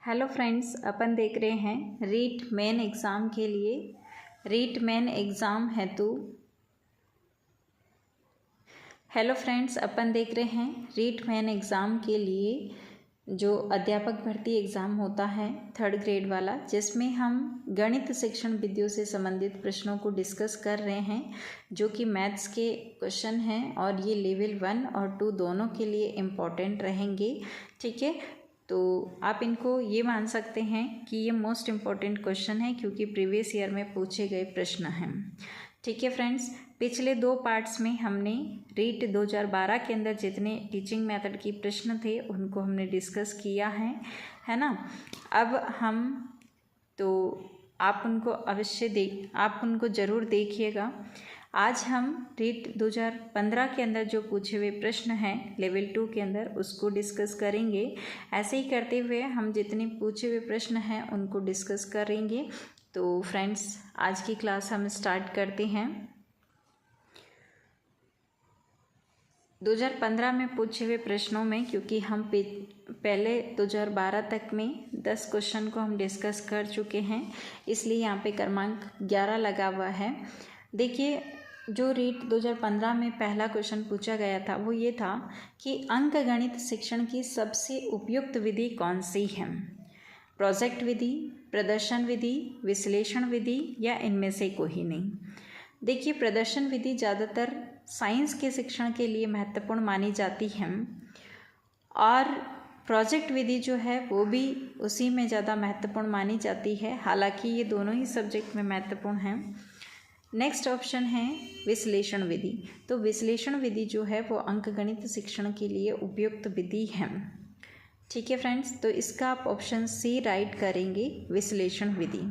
Hello friends, अपन देख रहे हैं रीट मेन एग्ज़ाम के लिए। रीट मेन एग्ज़ाम हेतु हेलो फ्रेंड्स, अपन देख रहे हैं रीट मेन एग्ज़ाम के लिए जो अध्यापक भर्ती एग्ज़ाम होता है 3rd ग्रेड वाला, जिसमें हम गणित शिक्षण विधियों से संबंधित प्रश्नों को डिस्कस कर रहे हैं, जो कि मैथ्स के क्वेश्चन हैं और ये लेवल 1 और 2 दोनों के लिए इम्पॉर्टेंट रहेंगे। ठीक है, तो आप इनको ये मान सकते हैं कि ये मोस्ट इम्पॉर्टेंट क्वेश्चन है क्योंकि प्रीवियस ईयर में पूछे गए प्रश्न हैं। ठीक है फ्रेंड्स, पिछले 2 पार्ट्स में हमने रीट 2012 के अंदर जितने टीचिंग मेथड की प्रश्न थे उनको हमने डिस्कस किया है ना। अब हम तो आप उनको ज़रूर देखिएगा। आज हम रीट 2015 के अंदर जो पूछे हुए प्रश्न हैं लेवल 2 के अंदर उसको डिस्कस करेंगे। ऐसे ही करते हुए हम जितने पूछे हुए प्रश्न हैं उनको डिस्कस करेंगे। तो फ्रेंड्स, आज की क्लास हम स्टार्ट करते हैं। 2015 में पूछे हुए प्रश्नों में, क्योंकि हम पहले 2012 तक में 10 क्वेश्चन को हम डिस्कस कर चुके हैं, इसलिए यहाँ पे क्रमांक 11 लगा हुआ है। देखिए, जो रीट 2015 में पहला क्वेश्चन पूछा गया था वो ये था कि अंकगणित शिक्षण की सबसे उपयुक्त विधि कौन सी है? प्रोजेक्ट विधि, प्रदर्शन विधि, विश्लेषण विधि या इनमें से कोई नहीं। देखिए, प्रदर्शन विधि ज़्यादातर साइंस के शिक्षण के लिए महत्वपूर्ण मानी जाती है और प्रोजेक्ट विधि जो है वो भी उसी में ज़्यादा महत्वपूर्ण मानी जाती है, हालांकि ये दोनों ही सब्जेक्ट में महत्वपूर्ण हैं। नेक्स्ट ऑप्शन है विश्लेषण विधि। तो विश्लेषण विधि जो है वो अंकगणित शिक्षण के लिए उपयुक्त विधि है। ठीक है फ्रेंड्स, तो इसका आप ऑप्शन सी राइट करेंगे, विश्लेषण विधि।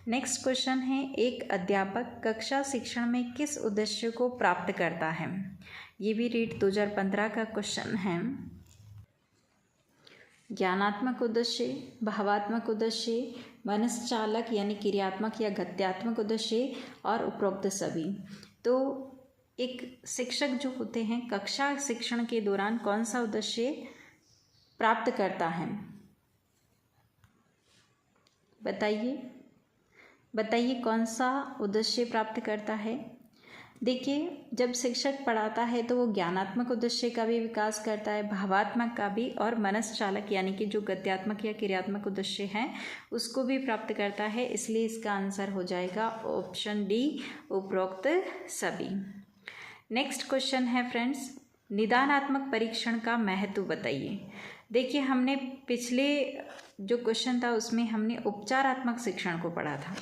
नेक्स्ट क्वेश्चन है, एक अध्यापक कक्षा शिक्षण में किस उद्देश्य को प्राप्त करता है? ये भी रीट 2015 का क्वेश्चन है। ज्ञानात्मक उद्देश्य, भावात्मक उद्देश्य, मनश्चालक यानी क्रियात्मक या गत्यात्मक उद्देश्य और उपरोक्त सभी। तो एक शिक्षक जो होते हैं कक्षा शिक्षण के दौरान कौन सा उद्देश्य प्राप्त करता है? बताइए कौन सा उद्देश्य प्राप्त करता है? देखिए, जब शिक्षक पढ़ाता है तो वो ज्ञानात्मक उद्देश्य का भी विकास करता है, भावात्मक का भी, और मनश्चालक यानी कि जो गत्यात्मक या क्रियात्मक उद्देश्य है उसको भी प्राप्त करता है। इसलिए इसका आंसर हो जाएगा ऑप्शन डी, उपरोक्त सभी। नेक्स्ट क्वेश्चन है फ्रेंड्स, निदानात्मक परीक्षण का महत्व बताइए। देखिए, हमने पिछले जो क्वेश्चन था उसमें हमने उपचारात्मक शिक्षण को पढ़ा था।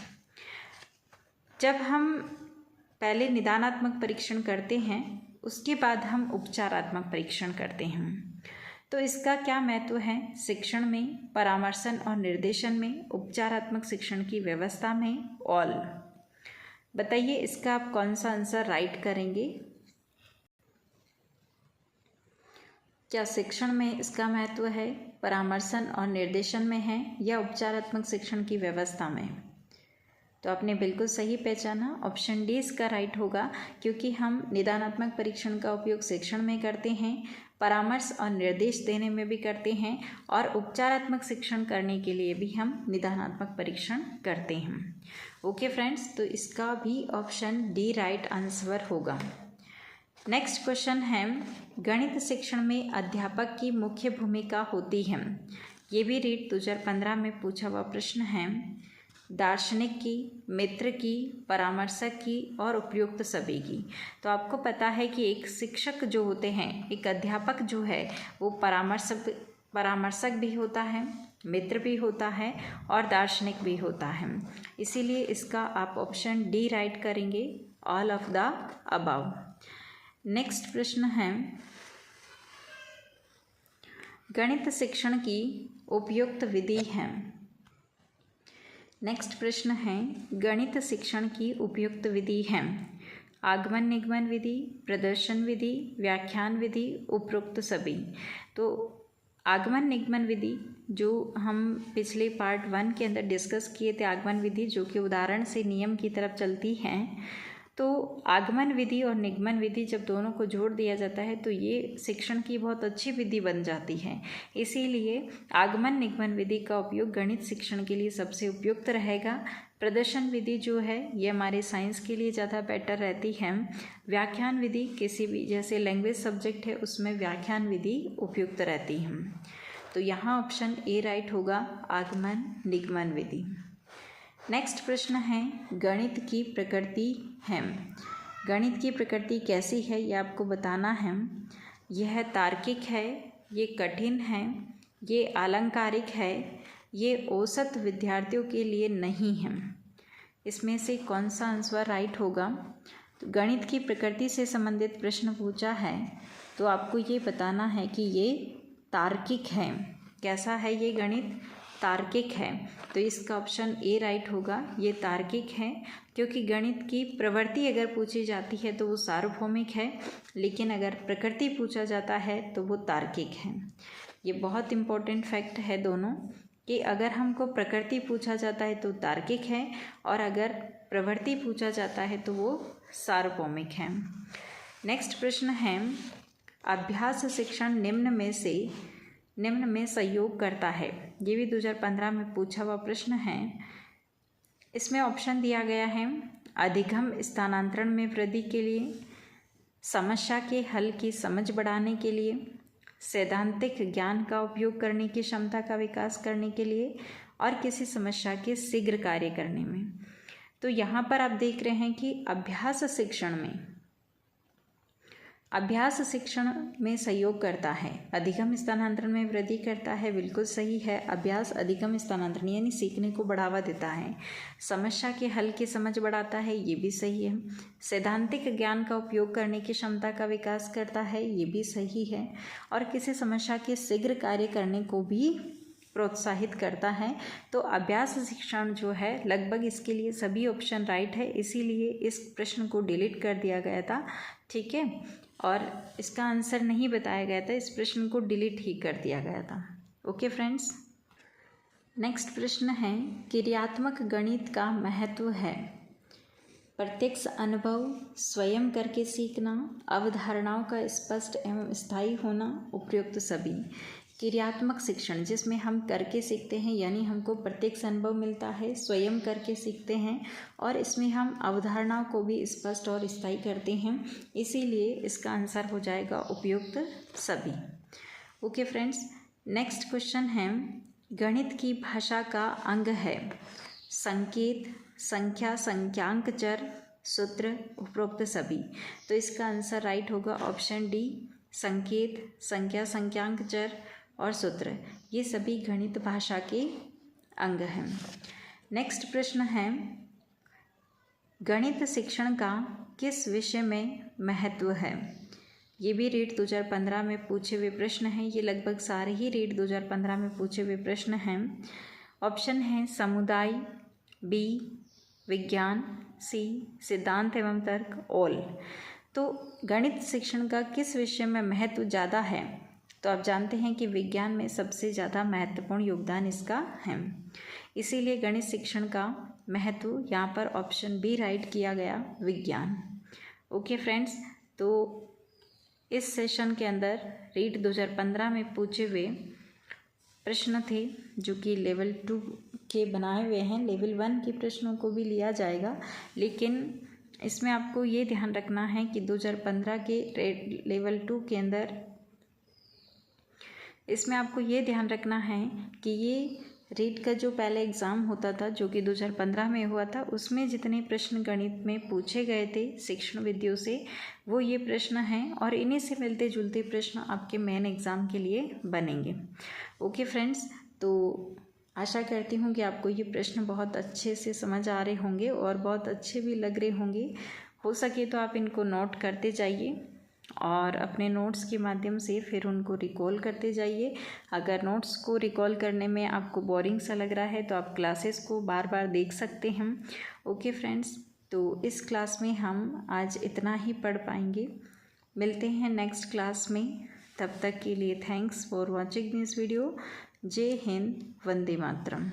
जब हम पहले निदानात्मक परीक्षण करते हैं उसके बाद हम उपचारात्मक परीक्षण करते हैं, तो इसका क्या महत्व है शिक्षण में, परामर्शन और निर्देशन में, उपचारात्मक शिक्षण की व्यवस्था में, ऑल। बताइए इसका आप कौन सा आंसर राइट करेंगे? क्या शिक्षण में इसका महत्व है, परामर्शन और निर्देशन में है, या उपचारात्मक शिक्षण की व्यवस्था में? तो आपने बिल्कुल सही पहचाना, ऑप्शन डी इसका राइट होगा, क्योंकि हम निदानात्मक परीक्षण का उपयोग शिक्षण में करते हैं, परामर्श और निर्देश देने में भी करते हैं, और उपचारात्मक शिक्षण करने के लिए भी हम निदानात्मक परीक्षण करते हैं। ओके फ्रेंड्स, तो इसका भी ऑप्शन डी राइट आंसर होगा। नेक्स्ट क्वेश्चन है, गणित शिक्षण में अध्यापक की मुख्य भूमिका होती है। ये भी रीट 2015 में पूछा हुआ प्रश्न है। दार्शनिक की, मित्र की, परामर्शक की और उपयुक्त सभी की। तो आपको पता है कि एक शिक्षक जो होते हैं, एक अध्यापक जो है वो परामर्शक भी होता है, मित्र भी होता है और दार्शनिक भी होता है। इसीलिए इसका आप ऑप्शन डी राइट करेंगे, all of the above. Next प्रश्न है, गणित शिक्षण की उपयुक्त विधि है। नेक्स्ट प्रश्न है, गणित शिक्षण की उपयुक्त विधि है। आगमन निगमन विधि, प्रदर्शन विधि, व्याख्यान विधि, उपरोक्त सभी। तो आगमन निगमन विधि जो हम पिछले पार्ट 1 के अंदर डिस्कस किए थे, आगमन विधि जो कि उदाहरण से नियम की तरफ चलती है, तो आगमन विधि और निगमन विधि जब दोनों को जोड़ दिया जाता है तो ये शिक्षण की बहुत अच्छी विधि बन जाती है। इसीलिए आगमन निगमन विधि का उपयोग गणित शिक्षण के लिए सबसे उपयुक्त रहेगा। प्रदर्शन विधि जो है ये हमारे साइंस के लिए ज़्यादा बेटर रहती है। व्याख्यान विधि किसी भी जैसे लैंग्वेज सब्जेक्ट है उसमें व्याख्यान विधि उपयुक्त रहती है। तो यहाँ ऑप्शन ए राइट होगा, आगमन निगमन विधि। नेक्स्ट प्रश्न है गणित की प्रकृति है। गणित की प्रकृति कैसी है ये आपको बताना है। यह तार्किक है, ये कठिन है, ये अलंकारिक है, ये औसत विद्यार्थियों के लिए नहीं है। इसमें से कौन सा आंसर राइट होगा। तो गणित की प्रकृति से संबंधित प्रश्न पूछा है तो आपको ये बताना है कि ये तार्किक है। कैसा है ये गणित, तार्किक है। तो इसका ऑप्शन ए राइट होगा, ये तार्किक है। क्योंकि गणित की प्रवृत्ति अगर पूछी जाती है तो वो सार्वभौमिक है, लेकिन अगर प्रकृति पूछा जाता है तो वो तार्किक है। ये बहुत इम्पोर्टेंट फैक्ट है दोनों, कि अगर हमको प्रकृति पूछा जाता है तो तार्किक है और अगर प्रवृत्ति पूछा जाता है तो वो सार्वभौमिक है। नेक्स्ट प्रश्न है अभ्यास शिक्षण निम्न में सहयोग करता है। ये भी 2015 में पूछा हुआ प्रश्न है। इसमें ऑप्शन दिया गया है अधिगम स्थानांतरण में वृद्धि के लिए, समस्या के हल की समझ बढ़ाने के लिए, सैद्धांतिक ज्ञान का उपयोग करने की क्षमता का विकास करने के लिए और किसी समस्या के शीघ्र कार्य करने में। तो यहाँ पर आप देख रहे हैं कि अभ्यास शिक्षण में सहयोग करता है, अधिगम स्थानांतरण में वृद्धि करता है, बिल्कुल सही है। अभ्यास अधिगम स्थानांतरण यानी सीखने को बढ़ावा देता है। समस्या के हल की समझ बढ़ाता है, ये भी सही है। सैद्धांतिक ज्ञान का उपयोग करने की क्षमता का विकास करता है, ये भी सही है। और किसी समस्या के शीघ्र कार्य करने को भी प्रोत्साहित करता है। तो अभ्यास शिक्षण जो है लगभग इसके लिए सभी ऑप्शन राइट है, इसीलिए इस प्रश्न को डिलीट कर दिया गया था। ठीक है, और इसका आंसर नहीं बताया गया था, इस प्रश्न को डिलीट ही कर दिया गया था। ओके फ्रेंड्स, नेक्स्ट प्रश्न है क्रियात्मक गणित का महत्व है। प्रत्यक्ष अनुभव, स्वयं करके सीखना, अवधारणाओं का स्पष्ट एवं स्थायी होना, उपयुक्त सभी। क्रियात्मक शिक्षण जिसमें हम करके सीखते हैं, यानी हमको प्रत्यक्ष अनुभव मिलता है, स्वयं करके सीखते हैं और इसमें हम अवधारणाओं को भी स्पष्ट और स्थायी करते हैं, इसीलिए इसका आंसर हो जाएगा उपयुक्त सभी। ओके फ्रेंड्स, नेक्स्ट क्वेश्चन है गणित की भाषा का अंग है संकेत, संख्या, संख्यांक, चर, सूत्र, उपरोक्त सभी। तो इसका आंसर राइट होगा ऑप्शन डी, संकेत, संख्या, संख्यांक, चर और सूत्र, ये सभी गणित भाषा के अंग हैं। नेक्स्ट प्रश्न है गणित शिक्षण का किस विषय में महत्व है। ये भी रीट 2015 में पूछे हुए प्रश्न हैं, ये लगभग सारे ही रीट 2015 में पूछे हुए प्रश्न हैं। ऑप्शन है समुदाय, बी विज्ञान, सी सिद्धांत एवं तर्क, ऑल। तो गणित शिक्षण का किस विषय में महत्व ज़्यादा है, तो आप जानते हैं कि विज्ञान में सबसे ज़्यादा महत्वपूर्ण योगदान इसका है, इसीलिए गणित शिक्षण का महत्व यहाँ पर ऑप्शन बी राइट किया गया, विज्ञान। ओके फ्रेंड्स, तो इस सेशन के अंदर रीट 2015 में पूछे हुए प्रश्न थे जो कि लेवल 2 के बनाए हुए हैं। लेवल 1 के प्रश्नों को भी लिया जाएगा, लेकिन इसमें आपको ये ध्यान रखना है कि 2015 के लेवल 2 के अंदर इसमें आपको ये ध्यान रखना है कि ये रीट का जो पहले एग्ज़ाम होता था जो कि 2015 में हुआ था, उसमें जितने प्रश्न गणित में पूछे गए थे शिक्षण विधियों से, वो ये प्रश्न हैं और इन्हीं से मिलते जुलते प्रश्न आपके मेन एग्ज़ाम के लिए बनेंगे। ओके फ्रेंड्स, तो आशा करती हूँ कि आपको ये प्रश्न बहुत अच्छे से समझ आ रहे होंगे और बहुत अच्छे भी लग रहे होंगे। हो सके तो आप इनको नोट करते जाइए और अपने नोट्स के माध्यम से फिर उनको रिकॉल करते जाइए। अगर नोट्स को रिकॉल करने में आपको बोरिंग सा लग रहा है तो आप क्लासेस को बार बार देख सकते हैं। ओके फ्रेंड्स, तो इस क्लास में हम आज इतना ही पढ़ पाएंगे। मिलते हैं नेक्स्ट क्लास में, तब तक के लिए thanks for watching this video. जय हिंद, वंदे मातरम।